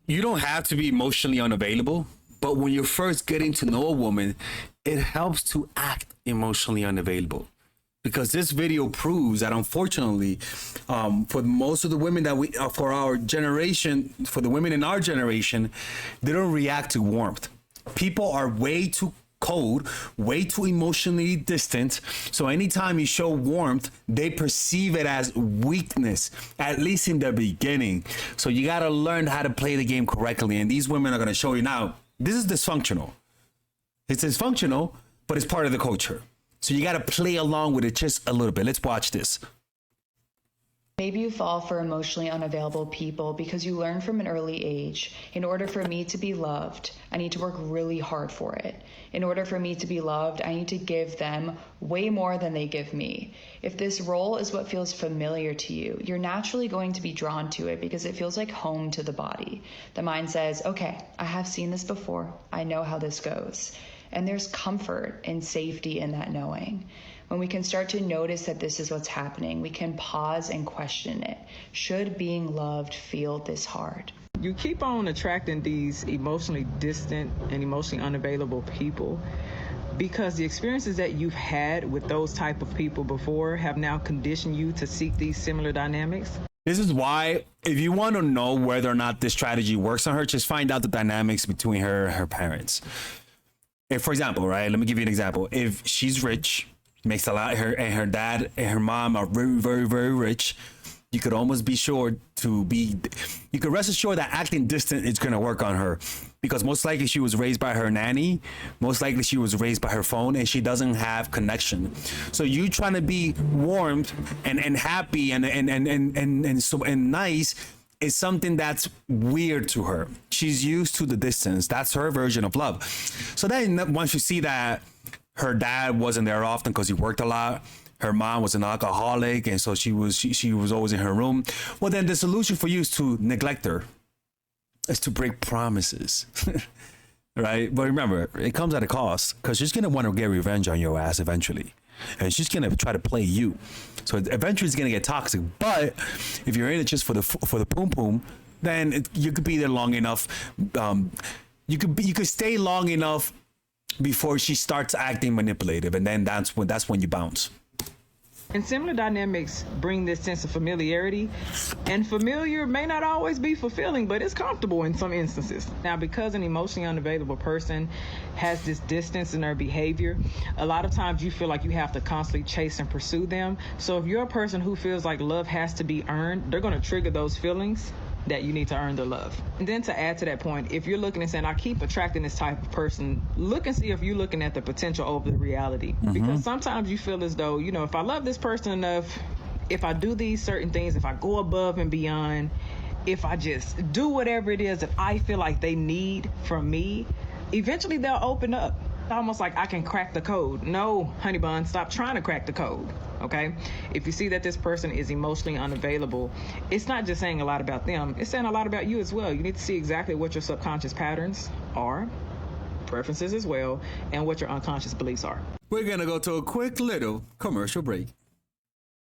You don't have to be emotionally unavailable, but when you're first getting to know a woman, it helps to act emotionally unavailable. Because this video proves that unfortunately, for most of the women that for our generation, for the women in our generation, they don't react to warmth. People are way too cold, way too emotionally distant. So anytime you show warmth, they perceive it as weakness, at least in the beginning. So you got to learn how to play the game correctly. And these women are going to show you now, this is dysfunctional. It's dysfunctional, but it's part of the culture. So you got to play along with it just a little bit. Let's watch this. Maybe you fall for emotionally unavailable people because you learn from an early age, in order for me to be loved, I need to work really hard for it. In order for me to be loved, I need to give them way more than they give me. If this role is what feels familiar to you, you're naturally going to be drawn to it because it feels like home to the body. The mind says, okay, I have seen this before. I know how this goes. And there's comfort and safety in that knowing. When we can start to notice that this is what's happening, we can pause and question it. Should being loved feel this hard? You keep on attracting these emotionally distant and emotionally unavailable people because the experiences that you've had with those type of people before have now conditioned you to seek these similar dynamics. This is why, if you want to know whether or not this strategy works on her, just find out the dynamics between her and her parents. If, for example, right, let me give you an example. If she's rich, makes a lot, her dad and her mom are very, very, very rich, you could almost be sure you could rest assured that acting distant is going to work on her, because most likely she was raised by her nanny, most likely she was raised by her phone, and she doesn't have connection. So you trying to be warm and happy and nice is something that's weird to her. She's used to the distance. That's her version of love. So then once you see that her dad wasn't there often because he worked a lot, her mom was an alcoholic, and so she was always in her room. Well, then the solution for you is to neglect her, is to break promises, right? But remember, it comes at a cost, because she's gonna want to get revenge on your ass eventually, and she's gonna try to play you. So eventually, it's gonna get toxic. But if you're in it just for the poom poom, then you could be there long enough. You could stay long enough before she starts acting manipulative, and then that's when you bounce. And similar dynamics bring this sense of familiarity, and familiar may not always be fulfilling, but it's comfortable in some instances. Now, because an emotionally unavailable person has this distance in their behavior, a lot of times you feel like you have to constantly chase and pursue them. So if you're a person who feels like love has to be earned, they're going to trigger those feelings that you need to earn their love. And then to add to that point, if you're looking and saying, I keep attracting this type of person, look and see if you're looking at the potential over the reality. Because sometimes you feel as though, if I love this person enough, if I do these certain things, if I go above and beyond, if I just do whatever it is that I feel like they need from me, eventually they'll open up. Almost like I can crack the code. No, honey bun, stop trying to crack the code, okay? If you see that this person is emotionally unavailable, it's not just saying a lot about them, it's saying a lot about you as well. You need to see exactly what your subconscious patterns are, preferences as well, and what your unconscious beliefs are. We're gonna go to a quick little commercial break.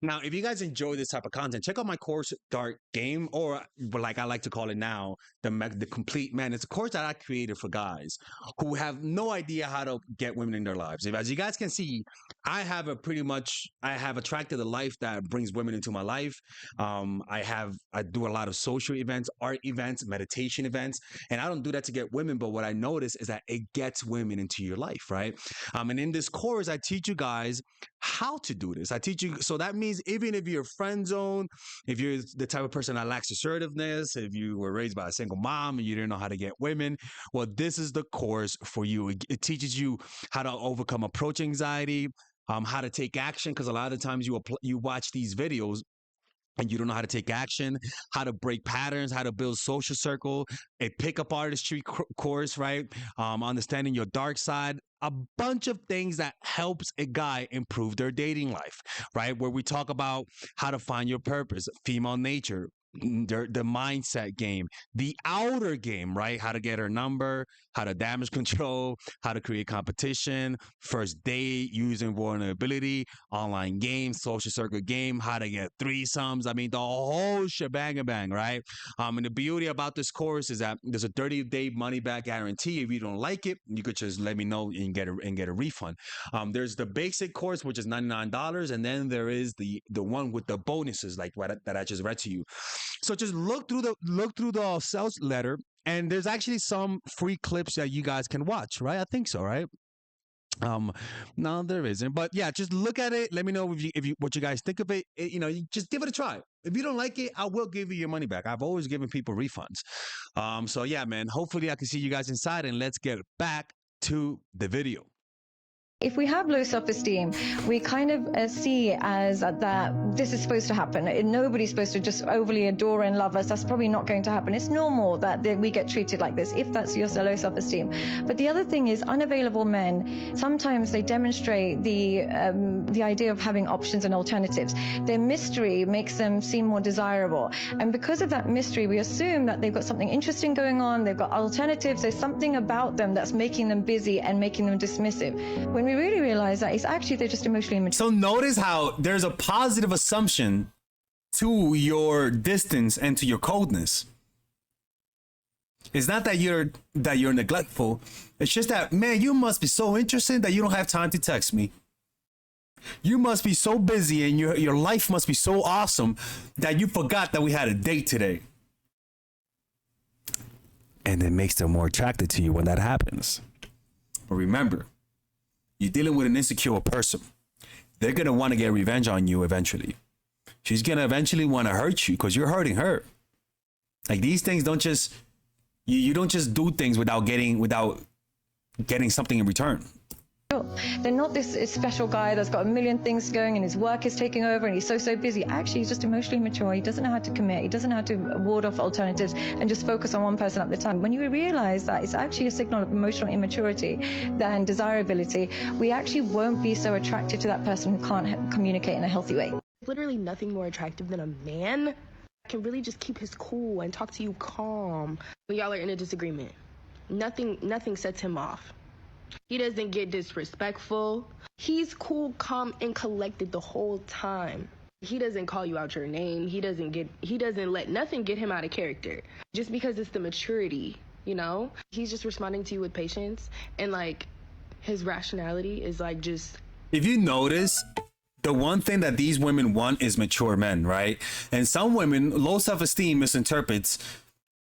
Now, if you guys enjoy this type of content, check out my course, Dark Game, or like I like to call it now, the Complete Man. It's a course that I created for guys who have no idea how to get women in their lives. As you guys can see, I have attracted a life that brings women into my life. I do a lot of social events, art events, meditation events, and I don't do that to get women. But what I notice is that it gets women into your life, right? And in this course, I teach you guys how to do this. I teach you. So that means even if you're friend zone, if you're the type of person that lacks assertiveness, if you were raised by a single mom and you didn't know how to get women, well, this is the course for you. It teaches you how to overcome approach anxiety, how to take action, because a lot of times you watch these videos and you don't know how to take action, how to break patterns, how to build social circle, a pickup artistry course, right? Understanding your dark side, a bunch of things that helps a guy improve their dating life, right? Where we talk about how to find your purpose, female nature, the mindset game, the outer game, right? How to get her number, how to damage control, how to create competition, first date, using vulnerability, online games, social circle game, how to get threesomes. I mean, the whole shebang bang, right? And the beauty about this course is that there's a 30-day money back guarantee. If you don't like it, you could just let me know and get a refund. There's the basic course, which is $99, and then there is the one with the bonuses, like what that I just read to you. So just look through the sales letter, and there's actually some free clips that you guys can watch, right? I think so, right? No, there isn't, but yeah, just look at it. Let me know if you what you guys think of it. You just give it a try. If you don't like it, I will give you your money back. I've always given people refunds. So yeah, man. Hopefully, I can see you guys inside, and let's get back to the video. If we have low self-esteem, we kind of see as that this is supposed to happen. Nobody's supposed to just overly adore and love us. That's probably not going to happen. It's normal that we get treated like this if that's your low self-esteem. But the other thing is unavailable men, sometimes they demonstrate the idea of having options and alternatives. Their mystery makes them seem more desirable. And because of that mystery, we assume that they've got something interesting going on, they've got alternatives, there's something about them that's making them busy and making them dismissive. When we really realize that it's actually they're just emotionally immature. So notice how there's a positive assumption to your distance and to your coldness. It's not that you're neglectful. It's just that, man, you must be so interested that you don't have time to text me. You must be so busy and your life must be so awesome that you forgot that we had a date today. And it makes them more attracted to you when that happens. But remember, you're dealing with an insecure person. They're going to want to get revenge on you eventually. She's going to eventually want to hurt you because you're hurting her. Like, these things don't just, you don't just do things without getting something in return. They're not this special guy that's got a million things going and his work is taking over and he's so busy. Actually, he's just emotionally immature. He doesn't know how to commit. He doesn't know how to ward off alternatives and just focus on one person at the time. When you realize that it's actually a signal of emotional immaturity than desirability, we actually won't be so attracted to that person who can't communicate in a healthy way. Literally nothing more attractive than a man that can really just keep his cool and talk to you calm when y'all are in a disagreement. Nothing sets him off. He doesn't get disrespectful. He's cool, calm, and collected the whole time. He doesn't call you out your name. He doesn't let nothing get him out of character. Just because it's the maturity, you know? He's just responding to you with patience, and like his rationality is like just. If you notice, the one thing that these women want is mature men, right? And some women, low self-esteem misinterprets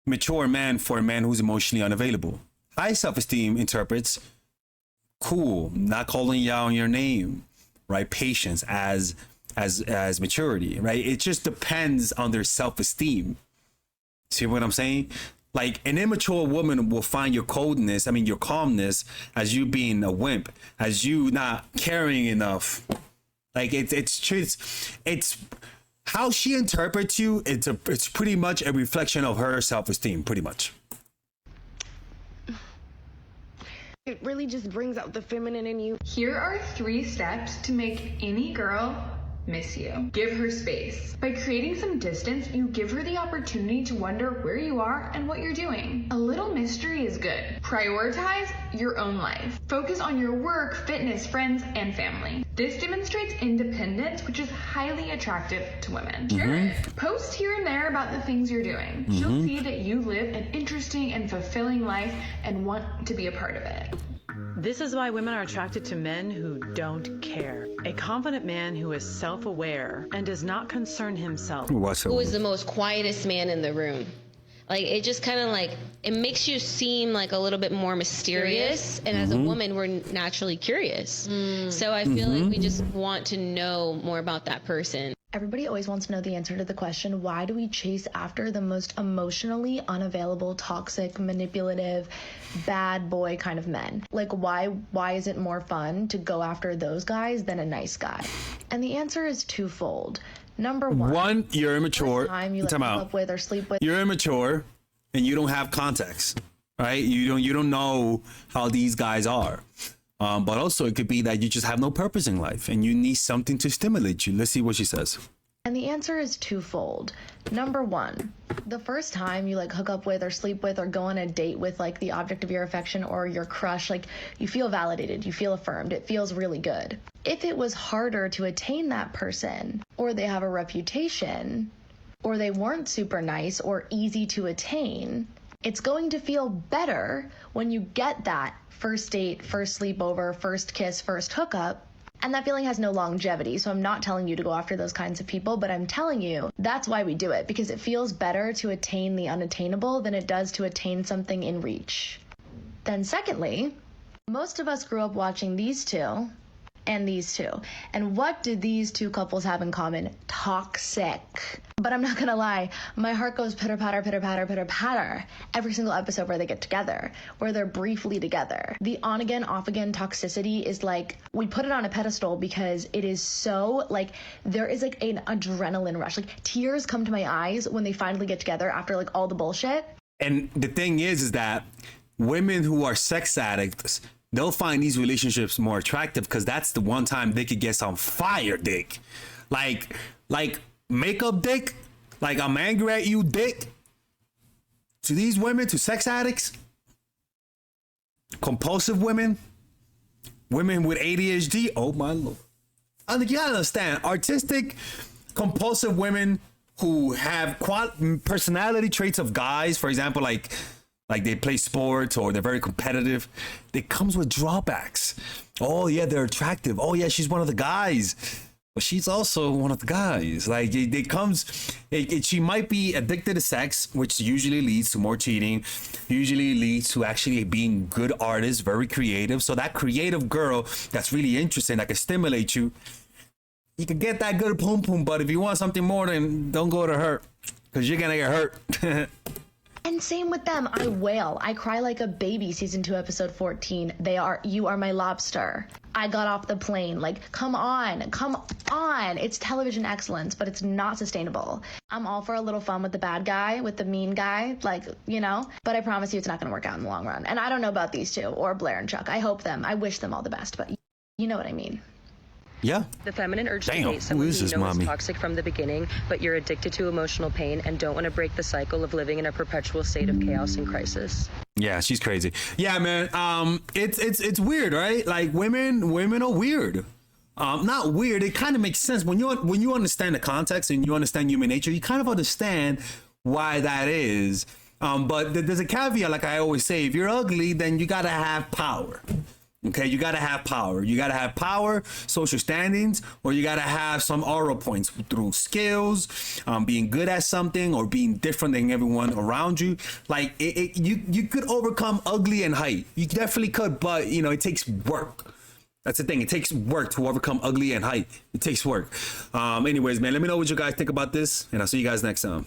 mature man for a man who's emotionally unavailable. High self-esteem interprets cool, not calling you out on your name, right? Patience as maturity, right? It just depends on their self-esteem. See what I'm saying? Like, an immature woman will find your your calmness, as you being a wimp, as you not caring enough. Like, it's how she interprets you. It's pretty much a reflection of her self-esteem, pretty much. It really just brings out the feminine in you. Here are 3 steps to make any girl miss you. Give her space. By creating some distance, you give her the opportunity to wonder where you are and what you're doing. A little mystery is good. Prioritize your own life. Focus on your work, fitness, friends, and family. This demonstrates independence, which is highly attractive to women. Share it. Post here and there about the things you're doing. She'll see that you live an interesting and fulfilling life and want to be a part of it. This is why women are attracted to men who don't care. A confident man who is self-aware and does not concern himself. Who is the most quietest man in the room. Like, it just kind of like, it makes you seem like a little bit more mysterious. And as a woman, we're naturally curious. So I feel like we just want to know more about that person. Everybody always wants to know the answer to the question, why do we chase after the most emotionally unavailable, toxic, manipulative, bad boy kind of men? Like, why is it more fun to go after those guys than a nice guy? And the answer is twofold. Number one, you're immature. Time you let them up with or sleep with. You're immature and you don't have context, right? You don't know how these guys are. But also it could be that you just have no purpose in life and you need something to stimulate you. Let's see what she says. And the answer is twofold. Number one, the first time you like hook up with or sleep with or go on a date with like the object of your affection or your crush, like you feel validated, you feel affirmed, it feels really good. If it was harder to attain that person, or they have a reputation, or they weren't super nice or easy to attain, it's going to feel better when you get that first date, first sleepover, first kiss, first hookup. And that feeling has no longevity, so I'm not telling you to go after those kinds of people, but I'm telling you that's why we do it, because it feels better to attain the unattainable than it does to attain something in reach. Then secondly, most of us grew up watching these two and these two. And what do these two couples have in common? Toxic. But I'm not gonna lie, my heart goes pitter patter, pitter patter, pitter patter every single episode where they get together, where they're briefly together. The on again, off again toxicity is like, we put it on a pedestal because it is so like, there is like an adrenaline rush. Like tears come to my eyes when they finally get together after like all the bullshit. And the thing is that women who are sex addicts, they'll find these relationships more attractive because that's the one time they could get some fire dick. Like makeup dick, like I'm angry at you dick. To these women, to sex addicts, compulsive women, women with ADHD, oh my Lord. I think you gotta understand, artistic, compulsive women who have personality traits of guys, for example, like they play sports or they're very competitive, it comes with drawbacks. Oh yeah, they're attractive. Oh yeah, she's one of the guys, but she's also one of the guys. Like she might be addicted to sex, which usually leads to more cheating, usually leads to actually being good artists, very creative. So that creative girl that's really interesting, that can stimulate you, you can get that good pum pum, but if you want something more, then don't go to her, because you're gonna get hurt. And same with them. I wail. I cry like a baby. Season 2, episode 14. You are my lobster. I got off the plane. Like, come on. It's television excellence, but it's not sustainable. I'm all for a little fun with the bad guy, with the mean guy, like, you know, but I promise you it's not going to work out in the long run. And I don't know about these two or Blair and Chuck. I hope them. I wish them all the best, but you know what I mean. Yeah. The feminine urge to Damn, date someone who is you this know mommy? is toxic from the beginning, but you're addicted to emotional pain and don't want to break the cycle of living in a perpetual state of chaos and crisis. Yeah, she's crazy. Yeah, man. It's weird, right? Like women are weird. Not weird. It kind of makes sense when you understand the context and you understand human nature. You kind of understand why that is. But there's a caveat, like I always say: if you're ugly, then you gotta have power. Okay, you gotta have power. You gotta have power, social standings, or you gotta have some aura points through skills, being good at something, or being different than everyone around you. Like you could overcome ugly and height. You definitely could, but you know it takes work. That's the thing. It takes work to overcome ugly and height. It takes work. Anyways, man, let me know what you guys think about this, and I'll see you guys next time.